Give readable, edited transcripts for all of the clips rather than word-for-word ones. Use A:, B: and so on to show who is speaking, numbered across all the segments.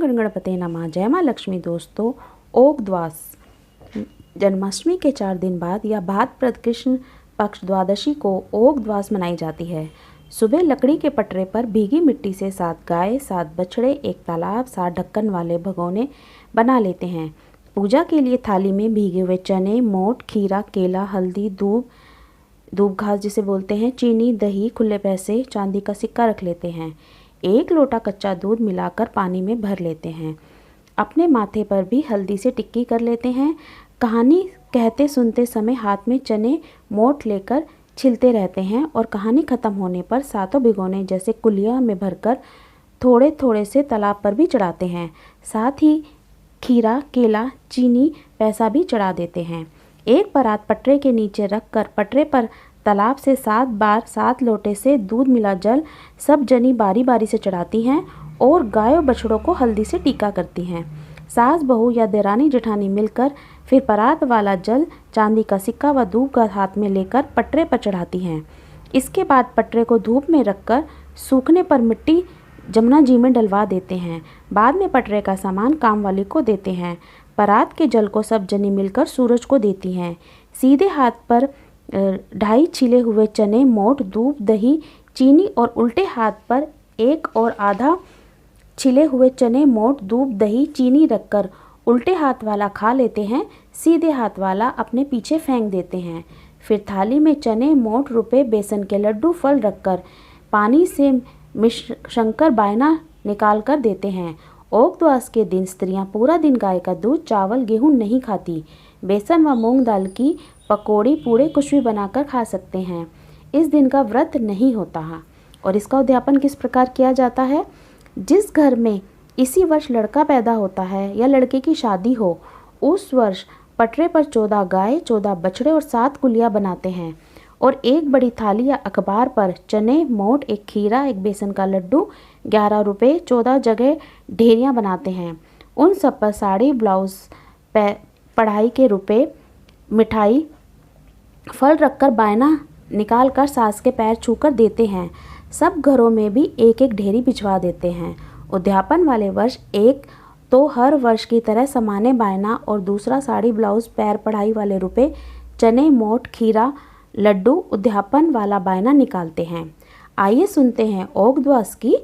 A: गणगणपते नमः। जय माँ लक्ष्मी। दोस्तों, ओगद्वास जन्माष्टमी के 4 दिन बाद या भाद्रपद कृष्ण पक्ष द्वादशी को ओगद्वास मनाई जाती है। सुबह लकड़ी के पटरे पर भीगी मिट्टी से 7 गाय, 7 बछड़े, एक तालाब, 7 ढक्कन वाले भगोने बना लेते हैं। पूजा के लिए थाली में भीगे हुए चने, मोठ, खीरा, केला, हल्दी, दूब घास जिसे बोलते हैं, चीनी, दही, खुले पैसे, चांदी का सिक्का रख लेते हैं। 1 लोटा कच्चा दूध मिलाकर पानी में भर लेते हैं। अपने माथे पर भी हल्दी से टिक्की कर लेते हैं। कहानी कहते सुनते समय हाथ में चने मोठ लेकर छिलते रहते हैं और कहानी खत्म होने पर 7 भिगोने जैसे कुलिया में भरकर थोड़े थोड़े से तालाब पर भी चढ़ाते हैं। साथ ही खीरा, केला, चीनी, पैसा भी चढ़ा देते हैं। एक परात पटरे के नीचे रखकर पटरे पर तालाब से 7 बार 7 लोटे से दूध मिला जल सब जनी बारी बारी से चढ़ाती हैं और गायों बछड़ों को हल्दी से टीका करती हैं। सास बहू या देरानी जेठानी मिलकर फिर परात वाला जल, चांदी का सिक्का व दूब का हाथ में लेकर पटरे पर चढ़ाती हैं। इसके बाद पटरे को धूप में रखकर सूखने पर मिट्टी जमुना जी में डलवा देते हैं। बाद में पटरे का सामान काम वाली को देते हैं। परात के जल को सब जनी मिलकर सूरज को देती हैं। सीधे हाथ पर 2.5 छिले हुए चने, मोठ, दूब, दही, चीनी और उल्टे हाथ पर 1 और आधा छिले हुए चने, मोठ, दूब, दही, चीनी रखकर उल्टे हाथ वाला खा लेते हैं। सीधे हाथ वाला अपने पीछे फेंक देते हैं। फिर थाली में चने, मोठ, रुपए, बेसन के लड्डू, फल रखकर पानी से शंकर बायना निकाल कर देते हैं। ओगद्वास के दिन स्त्रियां पूरा दिन गाय का दूध, चावल, गेहूं नहीं खाती। बेसन व मूंग दाल की पकौड़ी, पूड़े कुछ भी बनाकर खा सकते हैं। इस दिन का व्रत नहीं होता है। और इसका उद्यापन किस प्रकार किया जाता है? जिस घर में इसी वर्ष लड़का पैदा होता है या लड़के की शादी हो, उस वर्ष पटरे पर 14 गाय, 14 बछड़े और 7 कुलिया बनाते हैं और एक बड़ी थाली या अखबार पर चने, मोठ, एक खीरा, एक बेसन का लड्डू, 11 रुपये, 14 जगह ढेरियाँ बनाते हैं। उन सब पर साड़ी, ब्लाउज, पढ़ाई के रुपए, मिठाई, फल रखकर बायना निकाल कर सास के पैर छूकर देते हैं। सब घरों में भी एक एक ढेरी भिजवा देते हैं। उद्यापन वाले वर्ष एक तो हर वर्ष की तरह समाने बायना और दूसरा साड़ी, ब्लाउज, पैर पढ़ाई वाले रुपए, चने, मोठ, खीरा, लड्डू, उद्यापन वाला बायना निकालते हैं। आइए सुनते हैं ओगद्वास की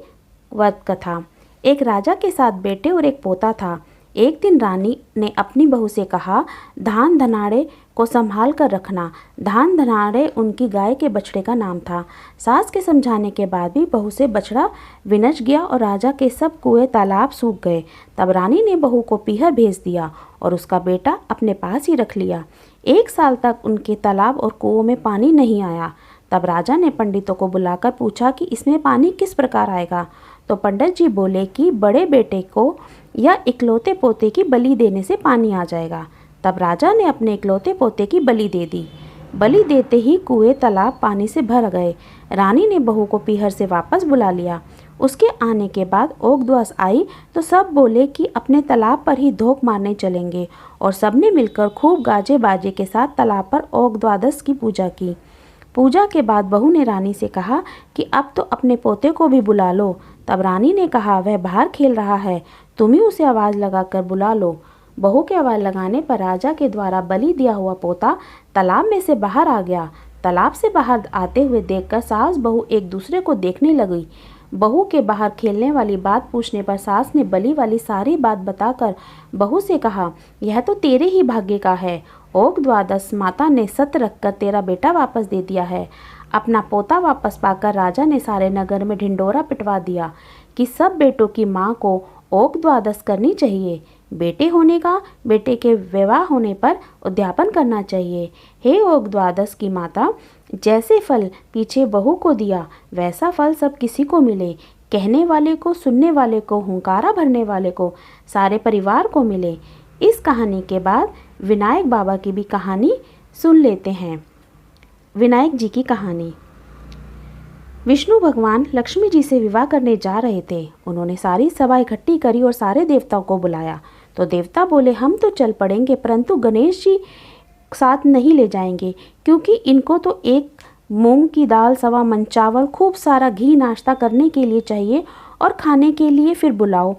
A: व्रत कथा। एक राजा के 7 बेटे और एक पोता था। एक दिन रानी ने अपनी बहू से कहा, धान धनाड़े को संभाल कर रखना। धान धनाड़े उनकी गाय के बछड़े का नाम था। सास के समझाने के बाद भी बहू से बछड़ा विनच गया और राजा के सब कुएं तालाब सूख गए। तब रानी ने बहू को पीहर भेज दिया और उसका बेटा अपने पास ही रख लिया। 1 साल तक उनके तालाब और कुओं में पानी नहीं आया। तब राजा ने पंडितों को बुलाकर पूछा कि इसमें पानी किस प्रकार आएगा। तो पंडित जी बोले कि बड़े बेटे को या इकलौते पोते की बलि देने से पानी आ जाएगा। तब राजा ने अपने इकलौते पोते की बलि दे दी। बलि देते ही कुएं तालाब पानी से भर गए। रानी ने बहू को पीहर से वापस बुला लिया। उसके आने के बाद ओगद्वास आई तो सब बोले कि अपने तालाब पर ही धोख मारने चलेंगे और सबने मिलकर खूब गाजे बाजे के साथ तालाब पर ओगद्वादश की पूजा की। पूजा के बाद बहू ने रानी से कहा कि अब तो अपने पोते को भी बुला लो। तब रानी ने कहा, वह बाहर खेल रहा है, तुम ही उसे आवाज़ लगाकर बुला लो। बहू के आवाज़ लगाने पर राजा के द्वारा बलि दिया हुआ पोता तालाब में से बाहर आ गया। तालाब से बाहर आते हुए देखकर सास बहू एक दूसरे को देखने लगी। बहू के बाहर खेलने वाली बात पूछने पर सास ने बलि वाली सारी बात बताकर बहू से कहा, यह तो तेरे ही भाग्य का है। ओगद्वादश माता ने सत्य रखकर तेरा बेटा वापस दे दिया है। अपना पोता वापस पाकर राजा ने सारे नगर में ढिंडोरा पिटवा दिया कि सब बेटों की माँ को ओगद्वादश करनी चाहिए। बेटे होने का, बेटे के विवाह होने पर उद्यापन करना चाहिए। हे ओगद्वादश की माता, जैसे फल पीछे बहू को दिया वैसा फल सब किसी को मिले। कहने वाले को, सुनने वाले को, हुंकारा भरने वाले को, सारे परिवार को मिले। इस कहानी के बाद विनायक बाबा की भी कहानी सुन लेते हैं। विनायक जी की कहानी। विष्णु भगवान लक्ष्मी जी से विवाह करने जा रहे थे। उन्होंने सारी सभा इकट्ठी करी और सारे देवताओं को बुलाया। तो देवता बोले, हम तो चल पड़ेंगे परंतु गणेश जी साथ नहीं ले जाएंगे, क्योंकि इनको तो 1 मूंग की दाल, 1.25 मन चावल, खूब सारा घी नाश्ता करने के लिए चाहिए और खाने के लिए फिर बुलाओ।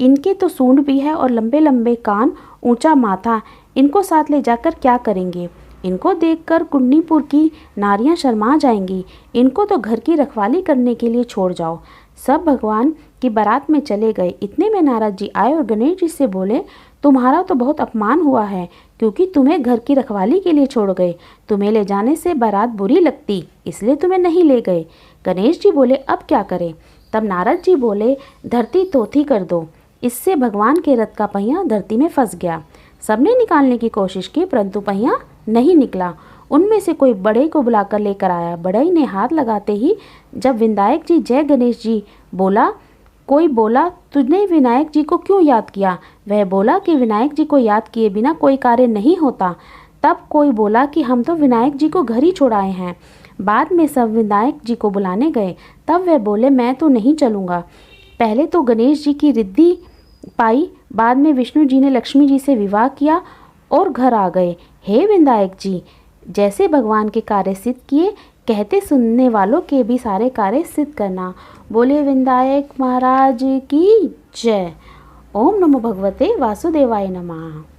A: इनके तो सूंड भी है और लंबे लंबे कान, ऊंचा माथा, इनको साथ ले जाकर क्या करेंगे? इनको देखकर कुंडनीपुर की नारियां शर्मा जाएंगी। इनको तो घर की रखवाली करने के लिए छोड़ जाओ। सब भगवान की बारात में चले गए। इतने में नारद जी आए और गणेश जी से बोले, तुम्हारा तो बहुत अपमान हुआ है, क्योंकि तुम्हें घर की रखवाली के लिए छोड़ गए। तुम्हें ले जाने से बारात बुरी लगती, इसलिए तुम्हें नहीं ले गए। गणेश जी बोले, अब क्या करें? तब नारद जी बोले, धरती तोथी कर दो। इससे भगवान के रथ का पहिया धरती में फंस गया। सबने निकालने की कोशिश की, परंतु पहिया नहीं निकला। उनमें से कोई बड़े को बुलाकर लेकर आया। बड़ई ने हाथ लगाते ही जब विनायक जी जय गणेश जी बोला, कोई बोला, तुझने विनायक जी को क्यों याद किया? वह बोला कि विनायक जी को याद किए बिना कोई कार्य नहीं होता। तब कोई बोला कि हम तो विनायक जी को घर ही छोड़ाए हैं। बाद में सब विनायक जी को बुलाने गए। तब वह बोले, मैं तो नहीं चलूँगा। पहले तो गणेश जी की रिद्धि पाई, बाद में विष्णु जी ने लक्ष्मी जी से विवाह किया और घर आ गए। हे विनायक जी, जैसे भगवान के कार्य सिद्ध किए, कहते सुनने वालों के भी सारे कार्य सिद्ध करना। बोले विनायक महाराज की जय। ओम नमो भगवते वासुदेवाय नमः।